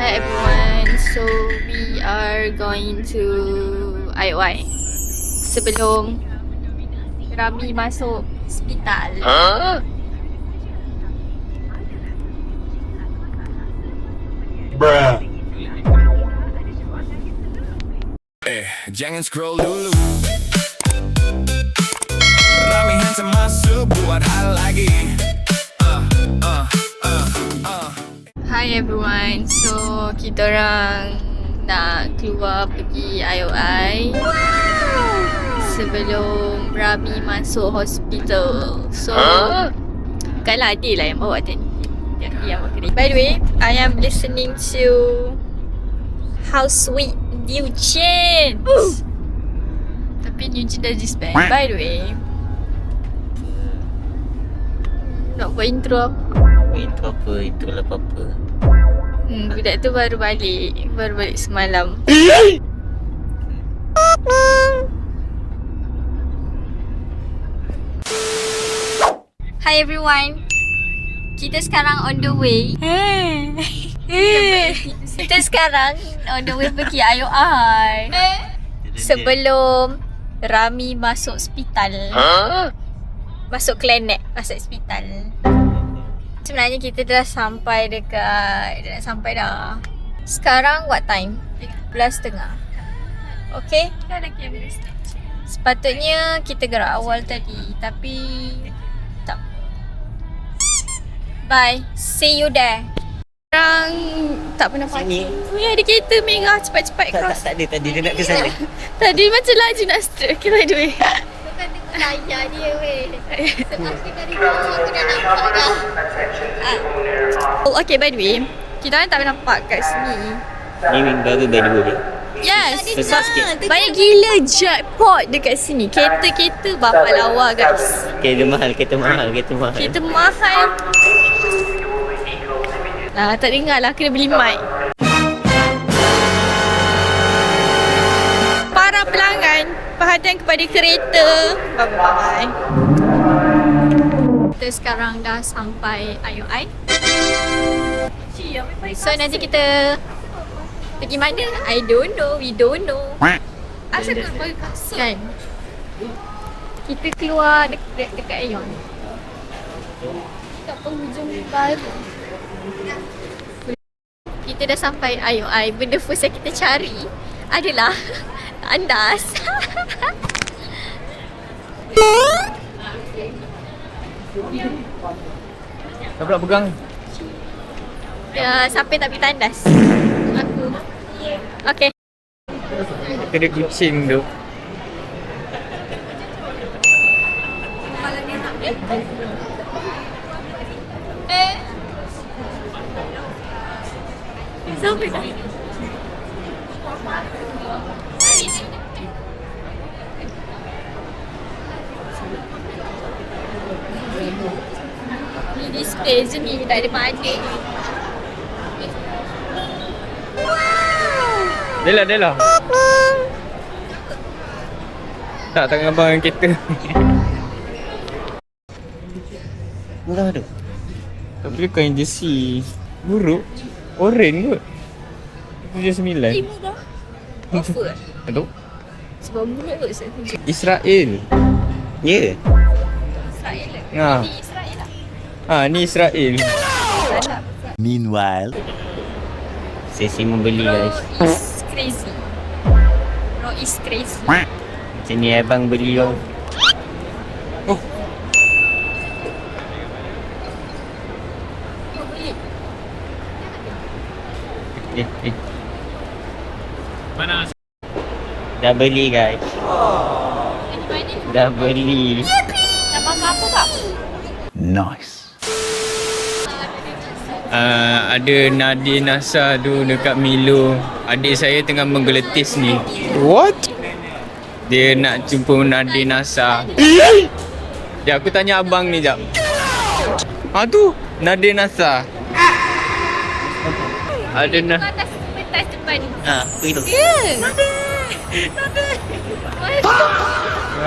Hi everyone, so we are going to IOI sebelum Rami masuk hospital. Bruh. Jangan scroll dulu. Rami handsome masuk buat hal lagi. Hi everyone, so kita orang nak keluar pergi IOI sebelum Rami masuk hospital. So bukanlah Adil lah yang bawa tadi. Yang bawa. By the way, I am listening to How Sweet New Jeans. Tapi New Jeans dah disband. By the way, nak buat intro apa? Itu apa? Itulah apa-apa. Budak tu baru balik semalam. Hi everyone. Kita sekarang on the way. Kita sekarang on the way pergi IOI. Sebelum Rami masuk hospital. Masuk klinik, masuk hospital. Sebenarnya kita dah sampai dekat, dah sampai dah. Sekarang what time? 11.30. Okay? Sepatutnya kita gerak awal tadi, tapi tak. Bye. See you there. Sekarang tak pernah parking. Ya, ada kereta merah cepat-cepat cross. Tak ada tadi dia nak ke sana. Tadi macam laju nak straight. Okay, by the way. Bukan tengok layar dia weh. Sebab kita dari bawah aku dah nampak dah. Oh, okay, by the way, kita orang tak pernah park kat sini. Ni baru berdua dia. Yes, Besar sikit. banyak gila jackpot dekat sini. Kereta-kereta berapa lawa guys. Kereta mahal. Kereta mahal. Nah, tak dengar lah, kena beli mic. Para pelanggan, perhatian kepada kereta. Bye-bye. Kita sekarang dah sampai IOI. So nanti kita pergi mana? I don't know. We don't know. Asal kau pakai kasut? Kan? Kita keluar dekat Aeon. Dekat penghujung baru. Kita dah sampai IOI. Benda first yang kita cari adalah tandas. Kau pula pegang. Ya, siapa yang tak pergi tandas? Aku. Okay. Kena kucing tu. Siapa dah? Ni display je ni, tak ada mana. Dela. Tak tangan abang dengan kereta. Murah tu. Tak boleh kau yang jersey buruk. Oren kot. $79. Murah. Offer. Aduh. Sebab murah kot saya. Israel. Ya. Israel lah. Ha. Ni Israel lah. Ni Israel. Meanwhile, Sesi membeli guys. Bro is crazy. Bro is crazy. Macam ni abang beli kau. Oh. Kau beli? Mana? Dah beli guys. Dari mana? Dah beli. Nak makan apa tak? nice. Ada Nadir Nasa tu dekat Milo. Adik saya tengah menggeletis ni. What? Dia nak jumpa Nadir Nasa. Sekejap aku tanya abang ni jap. Tu Nadir Nasa. Ada Kau atas pentas depan ni. begitu. Ya.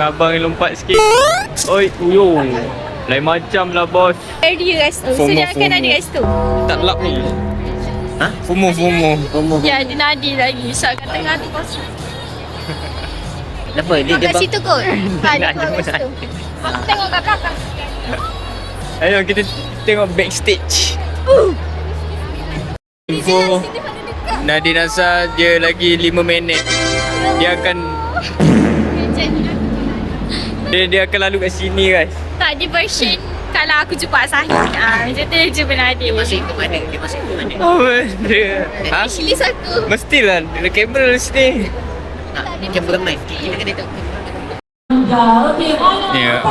Abang yang lompat sikit. Oi, yo. Lain macam lah bos. Dia kat situ. So FOMO, dia akan FOMO. ada kat situ. Tak lap ni. FOMO. Ya, ada Nadi lagi. Syah kat tengah tu pas. Kenapa? Dia Kat bang. situ kot. Dia keluar kat situ. Aku tengok kat belakang. Ayo kita tengok backstage. Info Nadine Nasa dia lagi 5 minit. Dia akan dia akan lalu kat sini guys. Tak, dia version kalau aku jumpa Sahih. Macam tu dia jumpa Nadi. Dia masuk ke mana? Dia masuk ke mana? Oh, dia. Ha? Actually satu. Mestilah ada kamera di sini. Ni cameraman. Kita kena tahu. Ya.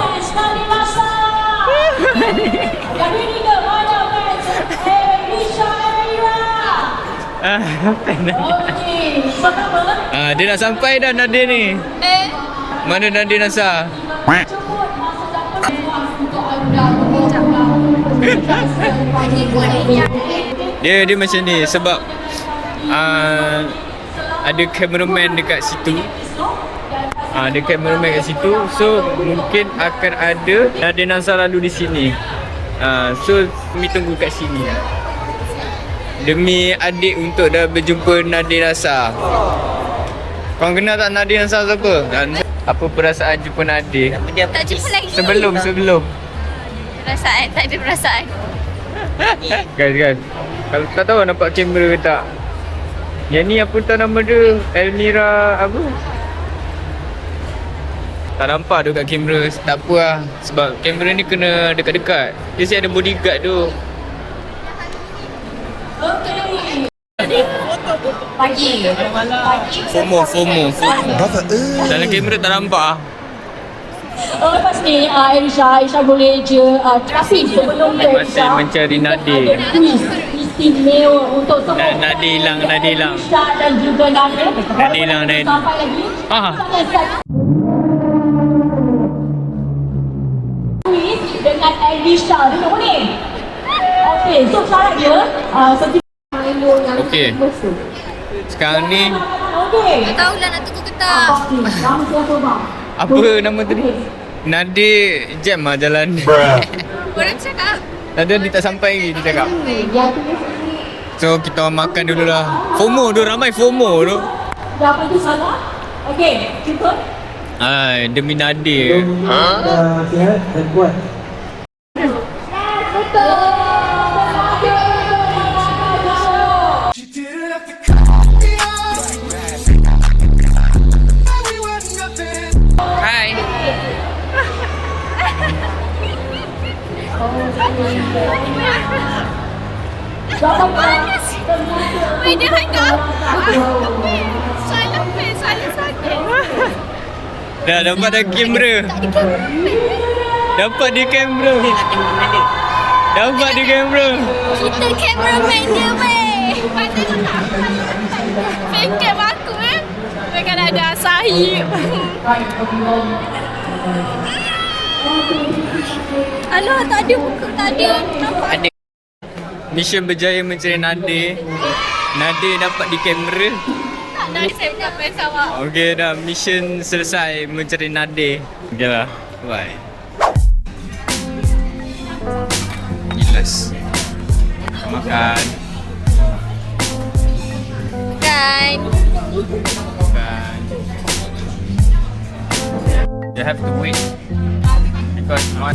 Dia nak sampai dah Nadia ni. Mana Nadia Nasa? Dia macam ni sebab ada cameraman dekat situ. Ada cameraman kat situ. So mungkin akan ada Nadia Nasa lalu di sini. So kami tunggu kat sini. Demi adik untuk dah berjumpa Nadia Nasa. Kau kenal tak Nadia Nasa siapa? Dan apa perasaan jumpa Nadia? Tak jumpa lagi. Sebelum. Perasaan, tak ada perasaan. Guys. Kalau tak tahu nampak kamera ke tak? Yang ni apa tahu nama dia? Elmira apa? Tak nampak tu kat kamera. Tak apa lah. Sebab kamera ni kena dekat-dekat. Dia siap ada bodyguard tu. FOMO. Dalam kamera tak nampak lah. Lepas ni Aisyah boleh je tapi sebelum Masih mencari Nadia. istimewa untuk semua Nadia hilang. Aisyah dan juga Nadia Nadia. sampai lagi dengan Aisyah tengok ni. Okey, so syarat dia seperti Okey. Sekarang ni okey. Tak tahulah nak tunggu ke tak. Nama siapa bang? apa nama tadi? Nadia jam lah jalan. Orang cakap. Nadia dia tak sampai lagi dia cakap. So kita makan dulu lah. FOMO tu ramai FOMO tu. Dah apa tu salah? Okey, cuba. Demi Nadia. She didn't have to cut me off. We were nothing. Hai. Weh, dia hantar. Salah sakit. Dah dapat dah kamera. Dapat dia kamera. Dapat dia kamera. Kita cameraman dia weh. Tengok tak? Fake aku Mereka ada Sahih. Alah, tak ada muka, tak ada. Nampak? Mission berjaya mencari Nadia. Nadia dapat di kamera. Tak nak saya bukan fans awak. Okey dah, mission selesai mencari Nadia. Okey lah. Bye. Jelas. Makan. Kan. You have to wait because not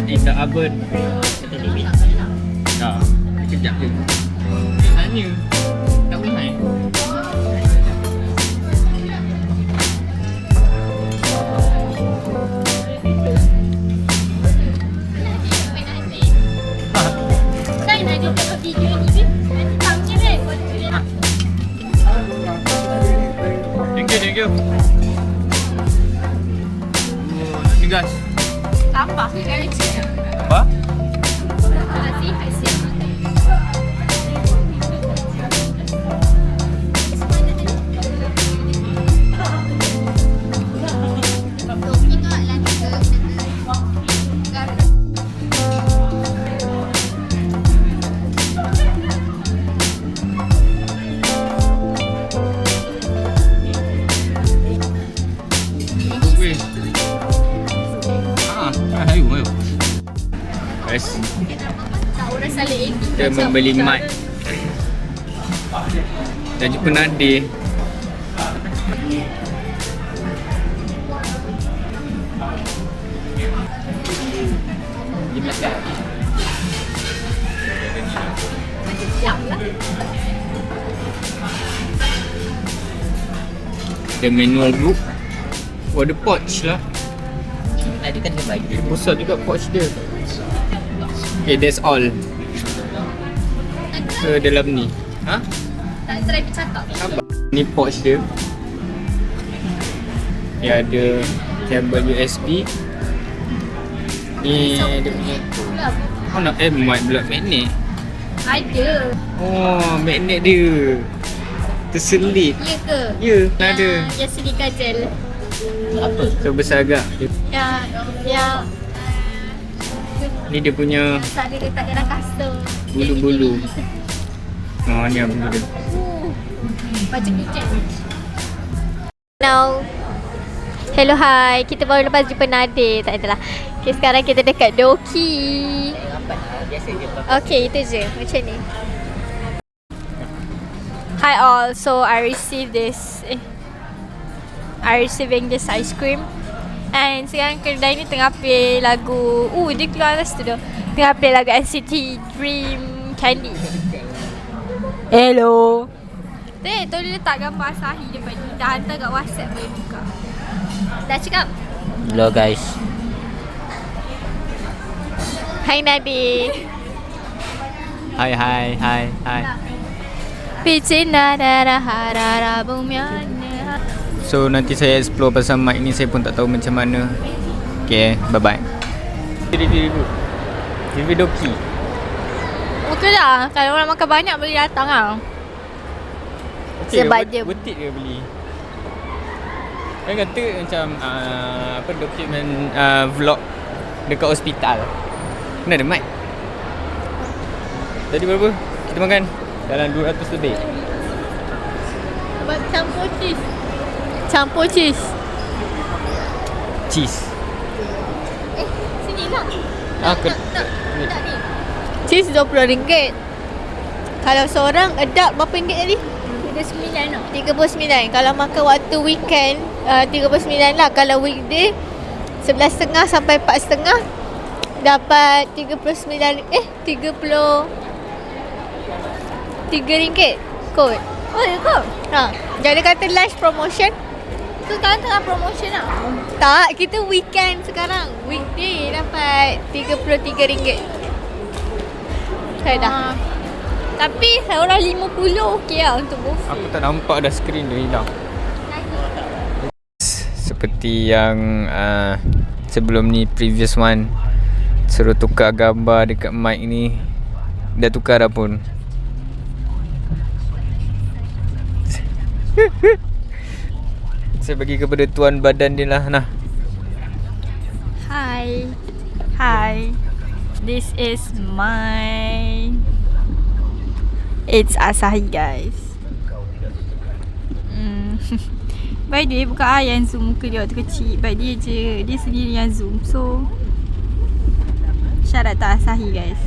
in the oven. Dah, kejap je. Dia tanya, tak boleh. Kan ada tengok video ni kan. Nanti tahu je kan. Thank you. Ni guys. Apa? Kan? Apa? Kasih hasil. Weh. Ayo. kita membeli mic. Dah jumpa Nadir. The manual book. Oh, ada pouch lah. Ada kan dia bagi. Besar juga pouch dia. Okay, that's all. So, dalam ni. Ha? Tak try bercakap. Sabar. Ni pouch dia. Dia ada kabel USB. Ni dia punya. Oh, nak mic pula magnet. Ada. Oh, magnet dia. Terselit. Ya ke? Ya, ada. Yang sediakan gel. Apa? So, besar agak. Yang Ni dia punya tak ada letak dalam kasut. bulu-bulu. Oh, ni apa dia? Macam kicet. Now, hello, hi. Kita baru lepas jumpa Nadir. Tak adalah. Okay, sekarang kita dekat Doki. Biasa je. Okay, itu je. Macam ni. Hi all. So, I receiving this ice cream. And sekarang kedai ni tengah play lagu. Dia keluar atas tu dah. Tengah play lagu NCT Dream Candy. Hello. Tolong letak gambar Asahi depan ni. Dah hantar kat WhatsApp boleh buka. Dah cakap? Hello guys. Hai Nadir. Hai. Picina darah harara bumianya. So nanti saya explore pasal mic ni, saya pun tak tahu macam mana. Okay, bye-bye. Review Doki. Okey lah. Kalau orang makan banyak boleh datang lah. Okay, Sebab dia worth it ke beli? Kan kata macam dokumen vlog dekat hospital. Mana ada mic? Tadi berapa? Kita makan dalam 200 lebih. Sebab campur cheese. Cheese. Sini lah. Tak ni. Cheese RM20. Kalau seorang adult berapa ringgit tadi? 39 lah. 39. Kalau makan waktu weekend 39 lah. Kalau weekday 11.5 sampai 4.5 dapat 33 ringgit kot. Oh, ya ke? Jadi kata lunch promotion. Tu sekarang tengah promotion lah. Tak, kita weekend sekarang. Weekday dapat RM33. Saya dah. Tapi seorang 50 okey lah untuk buffet. Aku tak nampak dah skrin dia hilang. Seperti yang sebelum ni, previous one, suruh tukar gambar dekat mic ni. Dah tukar dah pun. Saya bagi kepada tuan badan dia lah. Nah. Hi. This is it's Asahi, guys. By the way, bukan I yang zoom muka dia waktu kecil. But dia sendiri yang zoom. So, shout out to Asahi, guys.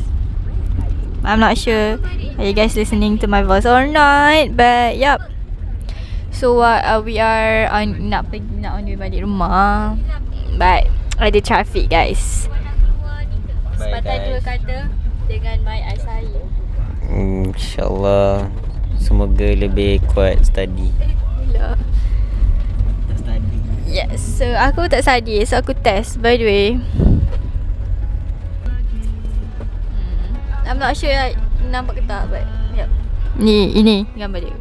I'm not sure are you guys listening to my voice or not, but yup. So we are nak on the way balik rumah, but ada traffic, guys. Sepatah dua kata dengan my Asahi. InsyaAllah semoga lebih kuat study. Yes, so aku tak study, so aku test, by the way. I'm not sure nampak ke tak, but yep. Ini gambar dia.